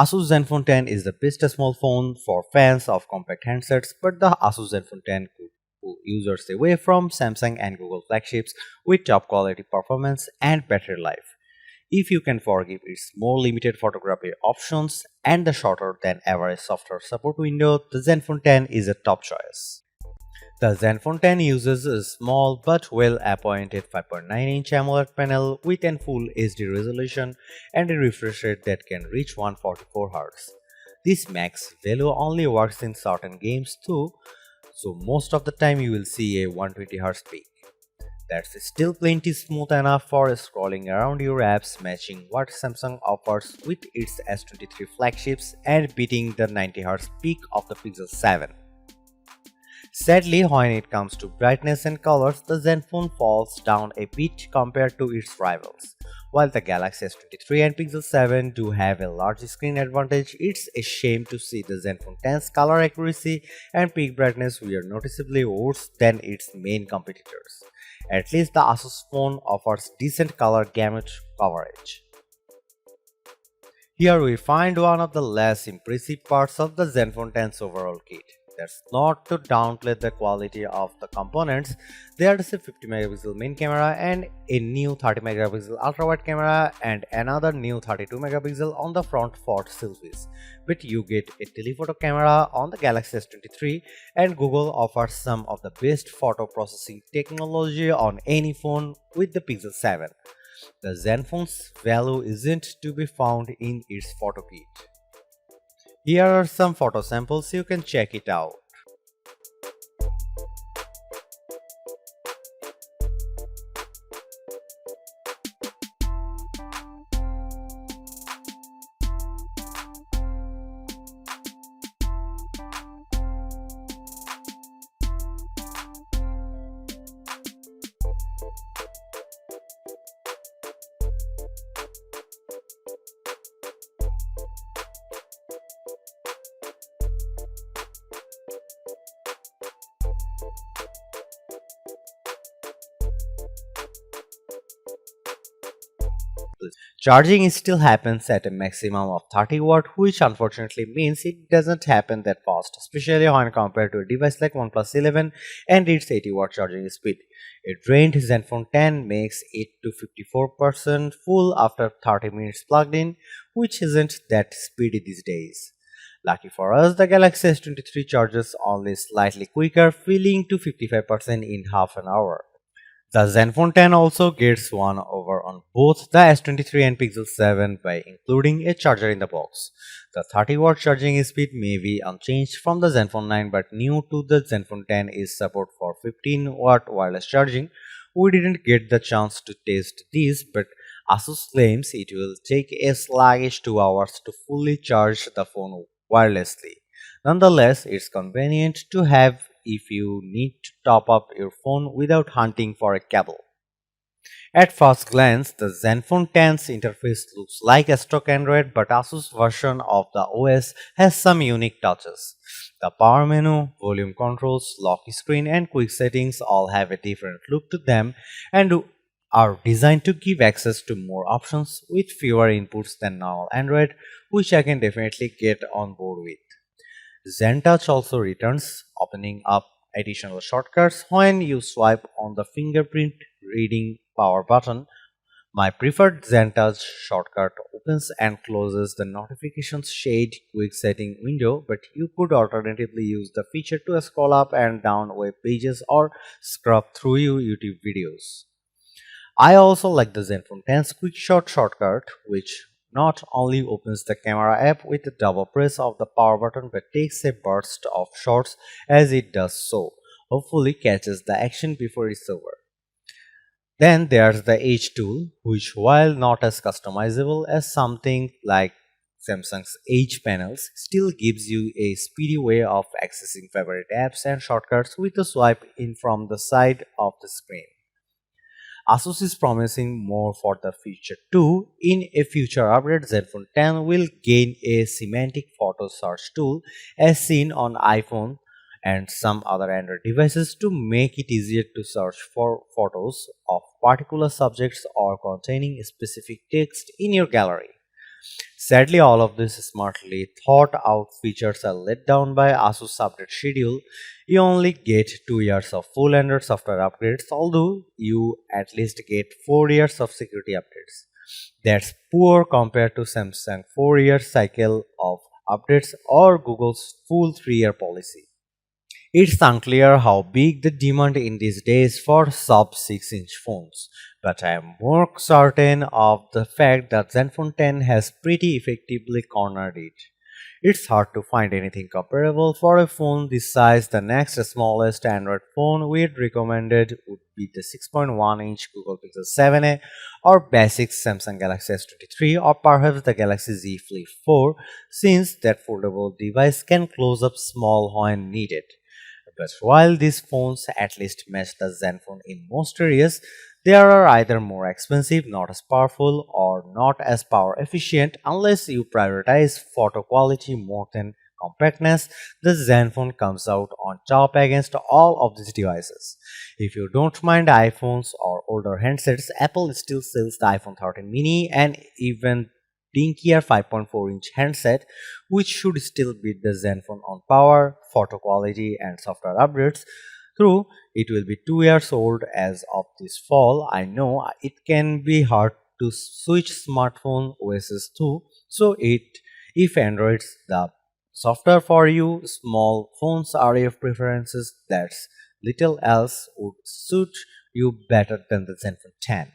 ASUS ZenFone 10 is the best small phone for fans of compact handsets, but the ASUS ZenFone 10 could pull users away from Samsung and Google flagships with top quality performance and battery life. If you can forgive its more limited photography options and the shorter than average software support window, the ZenFone 10 is a top choice. The ZenFone 10 uses a small but well-appointed 5.9-inch AMOLED panel with a full HD resolution and a refresh rate that can reach 144 Hz. This max value only works in certain games too, so most of the time you will see a 120 Hz peak. That's still plenty smooth enough for scrolling around your apps, matching what Samsung offers with its S23 flagships and beating the 90 Hz peak of the Pixel 7. Sadly, when it comes to brightness and colors, the ZenFone falls down a bit compared to its rivals. While the Galaxy S23 and Pixel 7 do have a large screen advantage, it's a shame to see the ZenFone 10's color accuracy and peak brightness were noticeably worse than its main competitors. At least the ASUS phone offers decent color gamut coverage. Here we find one of the less impressive parts of the ZenFone 10's overall kit. That's not to downplay the quality of the components. There's a 50 megapixel main camera and a new 30 megapixel ultra wide camera and another new 32 megapixel on the front for selfies. But you get a telephoto camera on the Galaxy S23, and Google offers some of the best photo processing technology on any phone with the Pixel 7. The ZenFone's value isn't to be found in its photo kit. Here are some photo samples, you can check it out. Charging still happens at a maximum of 30 watt, which unfortunately means it doesn't happen that fast, especially when compared to a device like OnePlus 11 and its 80 watt charging speed. A drained ZenFone 10 makes it to 54% full after 30 minutes plugged in, which isn't that speedy these days. Lucky for us, the Galaxy S23 charges only slightly quicker, filling to 55% in half an hour. The ZenFone 10 also gets one over on both the S23 and Pixel 7 by including a charger in the box. The 30 watt charging speed may be unchanged from the ZenFone 9, but new to the ZenFone 10 is support for 15 watt wireless charging. We didn't get the chance to test this, but ASUS claims it will take a sluggish 2 hours to fully charge the phone wirelessly. Nonetheless, it's convenient to have if you need to top up your phone without hunting for a cable. At first glance, the ZenFone 10's interface looks like a stock Android, but ASUS version of the OS has some unique touches. The power menu, volume controls, lock screen and quick settings all have a different look to them and are designed to give access to more options with fewer inputs than normal Android, which I can definitely get on board with. ZenTouch also returns, opening up additional shortcuts when you swipe on the fingerprint reading power button. My preferred ZenTouch shortcut opens and closes the notifications shade quick setting window, but you could alternatively use the feature to scroll up and down web pages or scrub through your YouTube videos. I also like the ZenFone 10's quick shot shortcut, which not only opens the camera app with a double press of the power button but takes a burst of shots as it does so, hopefully catches the action before it's over. Then there's the Edge tool, which while not as customizable as something like Samsung's Edge panels, still gives you a speedy way of accessing favorite apps and shortcuts with a swipe in from the side of the screen. ASUS is promising more for the future too. In a future upgrade, ZenFone 10 will gain a semantic photo search tool as seen on iPhone and some other Android devices to make it easier to search for photos of particular subjects or containing specific text in your gallery. Sadly, all of these smartly thought out features are let down by ASUS update schedule. You only get 2 years of full Android software upgrades, although you at least get 4 years of security updates. That's poor compared to Samsung 4-year cycle of updates or Google's full 3-year policy. It's unclear how big the demand in these days for sub 6-inch phones, but I am more certain of the fact that Zenfone 10 has pretty effectively cornered it. It's hard to find anything comparable for a phone this size. The next smallest Android phone we'd recommended would be the 6.1-inch Google Pixel 7a or basic Samsung Galaxy S23 or perhaps the Galaxy Z Flip 4 since that foldable device can close up small when needed. But while these phones at least match the Zenfone in most areas, they are either more expensive, not as powerful, or not as power efficient unless you prioritize photo quality more than compactness. The Zenfone comes out on top against all of these devices. If you don't mind iPhones or older handsets, Apple still sells the iPhone 13 mini and even dinkier 5.4-inch handset, which should still beat the Zenfone on power, photo quality, and software updates. Through it will be 2 years old as of this fall. I know it can be hard to switch smartphone OSs too. So if Android's the software for you, small phones are your preferences. That's little else would suit you better than the Zenfone 10.